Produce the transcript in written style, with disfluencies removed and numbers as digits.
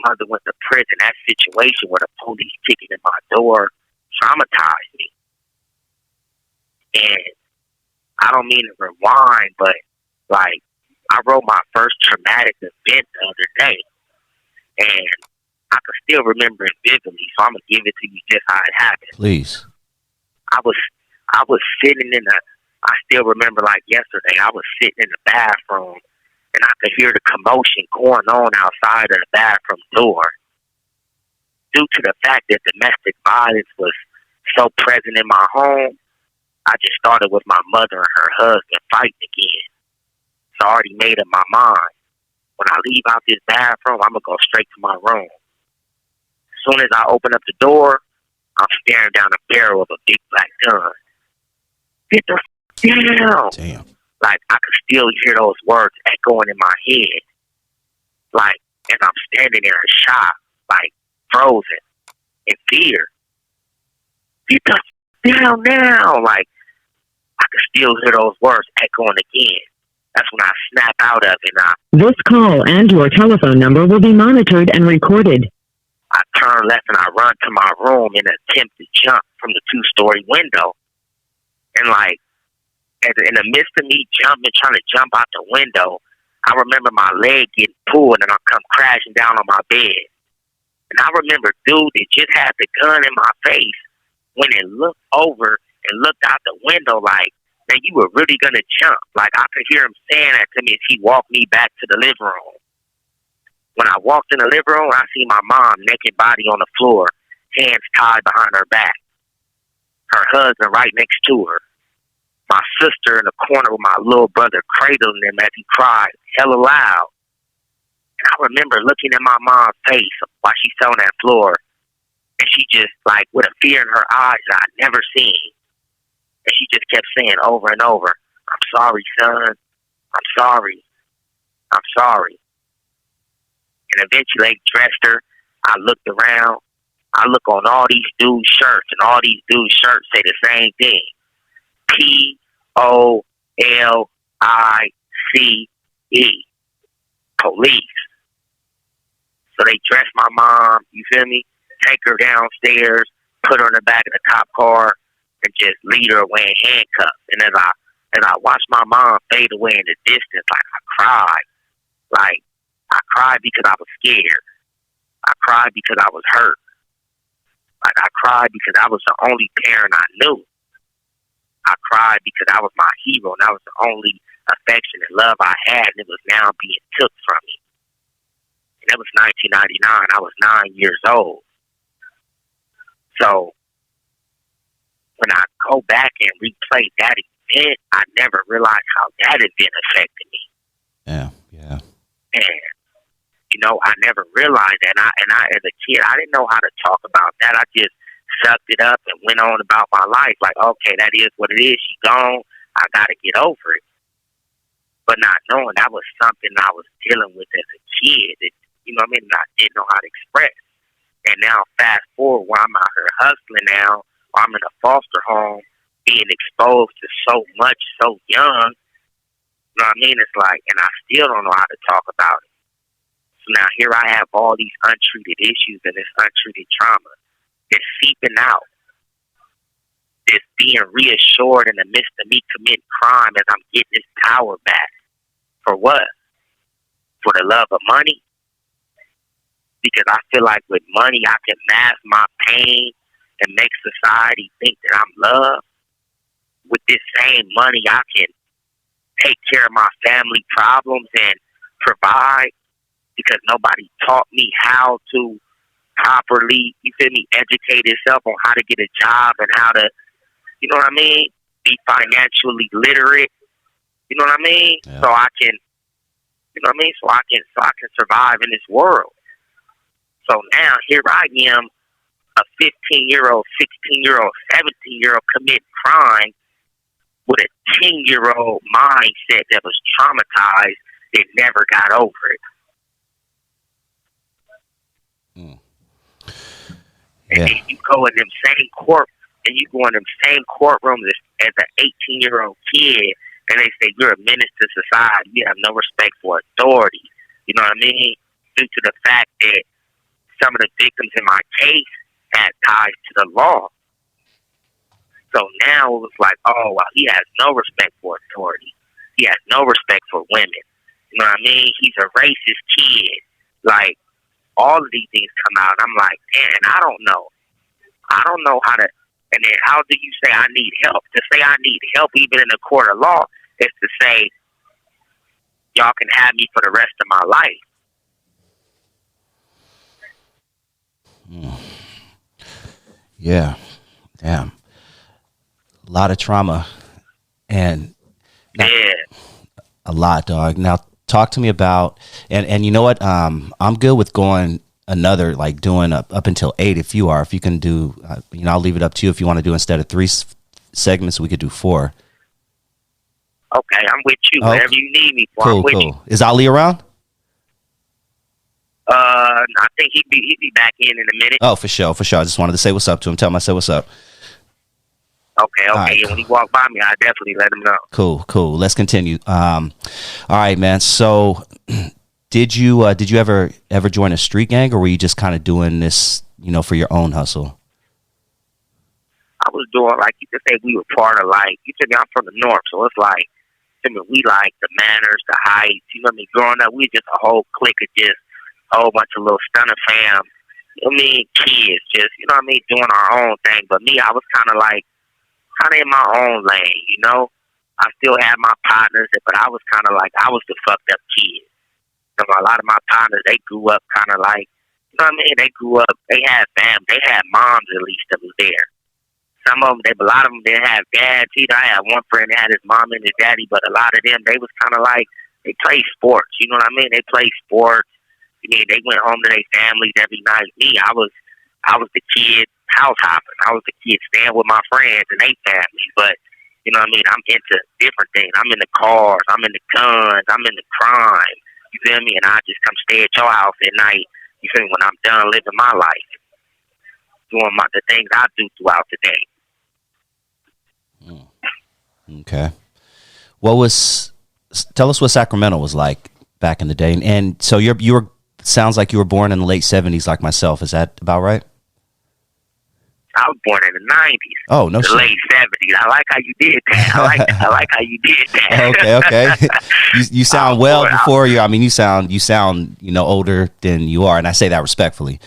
mother went to prison. That situation with a police kicking in my door traumatized me. And I don't mean to rewind, but like I wrote my first traumatic event the other day, and I can still remember it vividly. So I'm gonna give it to you just how it happened. Please. I was sitting in the. I still remember like yesterday. I was sitting in the bathroom, and I could hear the commotion going on outside of the bathroom door. Due to the fact that domestic violence was so present in my home, I just started with my mother and her husband fighting again. So I already made up my mind. When I leave out this bathroom, I'm going to go straight to my room. As soon as I open up the door, I'm staring down the barrel of a big black gun. Get the down. Damn. Like, I could still hear those words echoing in my head. Like, and I'm standing there in shock, like, frozen, in fear. Get the down now. Like, I could still hear those words echoing again. That's when I snap out of it. This call and your telephone number will be monitored and recorded. I turn left and I run to my room in an attempt to jump from the 2-story window. And like, in the midst of me jumping, trying to jump out the window, I remember my leg getting pulled and I come crashing down on my bed. And I remember dude that just had the gun in my face when it looked over and looked out the window like, man, you were really going to jump. Like, I could hear him saying that to me as he walked me back to the living room. When I walked in the living room, I see my mom, naked body on the floor, hands tied behind her back. Her husband right next to her. My sister in the corner with my little brother cradling him as he cried hella loud. And I remember looking at my mom's face while she's on that floor. And she just, like, with a fear in her eyes that I'd never seen. And she just kept saying over and over, I'm sorry, son. I'm sorry. I'm sorry. And eventually they dressed her. I looked around. I look on all these dudes' shirts, and all these dudes' shirts say the same thing. Police. Police. So they dressed my mom, you feel me? Take her downstairs, put her in the back of the cop car, and just lead her away in handcuffs. And as I watched my mom fade away in the distance, like, I cried. Like, I cried because I was scared. I cried because I was hurt. Like, I cried because I was the only parent I knew. I cried because I was my hero, and that was the only affection and love I had, and it was now being took from me. And that was 1999. I was 9 years old. So when I go back and replay that event, I never realized how that event affected me. Yeah. And you know, I never realized that. And I as a kid, I didn't know how to talk about that. I just sucked it up and went on about my life. Like, okay, that is what it is. She's gone. I got to get over it. But not knowing that was something I was dealing with as a kid. You know what I mean? I didn't know how to express. And now fast forward where I'm out here hustling now, or I'm in a foster home, being exposed to so much so young. You know what I mean? It's like, and I still don't know how to talk about it. So now here I have all these untreated issues and this untreated trauma that's seeping out. It's being reassured in the midst of me committing crime as I'm getting this power back. For what? For the love of money? Because I feel like with money I can mask my pain and make society think that I'm loved. With this same money I can take care of my family problems and provide, because nobody taught me how to properly, you feel me, educate yourself on how to get a job and how to, you know what I mean, be financially literate, you know what I mean? Yeah. So I can, you know what I mean, so I can survive in this world. So now here I am, a 15-year-old, 16-year-old, 17-year-old committing crime with a 10-year-old mindset that was traumatized that never got over it. Yeah. And then you go in them same courtrooms as an 18-year-old kid, and they say you're a menace to society. You have no respect for authority. You know what I mean? Due to the fact that some of the victims in my case had ties to the law. So now it was like, oh, well, he has no respect for authority. He has no respect for women. You know what I mean? He's a racist kid. Like, all of these things come out, and I'm like, man, I don't know. I don't know how to. And then how do you say I need help? To say I need help, even in a court of law, is to say, y'all can have me for the rest of my life. Yeah. Damn. A lot of trauma. And yeah. A lot, dog. Now, talk to me about, and you know what? I'm good with going another, like doing up until 8 if you can do, I'll leave it up to you if you want to do instead of 3 segments, we could do 4. Okay, I'm with you. Oh, wherever you need me for, cool, I'm with cool. you. Is Ali around? I think he'd be back in a minute. Oh, for sure. I just wanted to say what's up to him. Tell him I said what's up. Okay. Right, When he walked by me, I definitely let him know. Cool. Let's continue. All right, man. So, did you ever join a street gang, or were you just kind of doing this, for your own hustle? I was doing, like, you could say we were part of, like, you tell me I'm from the north, so it's like, we like the manners, the heights, growing up, we just a whole clique of just a whole bunch of little stunner fam, kids, just, doing our own thing. But me, I was kind of in my own lane, I still had my partners, but I was kind of like, I was the fucked up kid. A lot of my partners, they grew up kind of like, they grew up, they had they had moms at least that was there. Some of them, a lot of them didn't have dads either. I had one friend that had his mom and his daddy, but a lot of them, they was kind of like, they played sports, They played sports. They went home to their families every night. Me, I was the kid house hopping. I was the kid staying with my friends and their families. But, I'm into different things. I'm into cars. I'm into guns. I'm into crime. You feel me? And I just come stay at your house at night, you feel me, when I'm done living my life. Doing the things I do throughout the day. Okay. Tell us what Sacramento was like back in the day. And so you were, sounds like you were born in the late 70s like myself. Is that about right? I was born in the 90s. Oh, no shit. The late 70s. I like how you did that. I like how you did Okay. that. You sound before you. I mean, you sound older than you are, and I say that respectfully.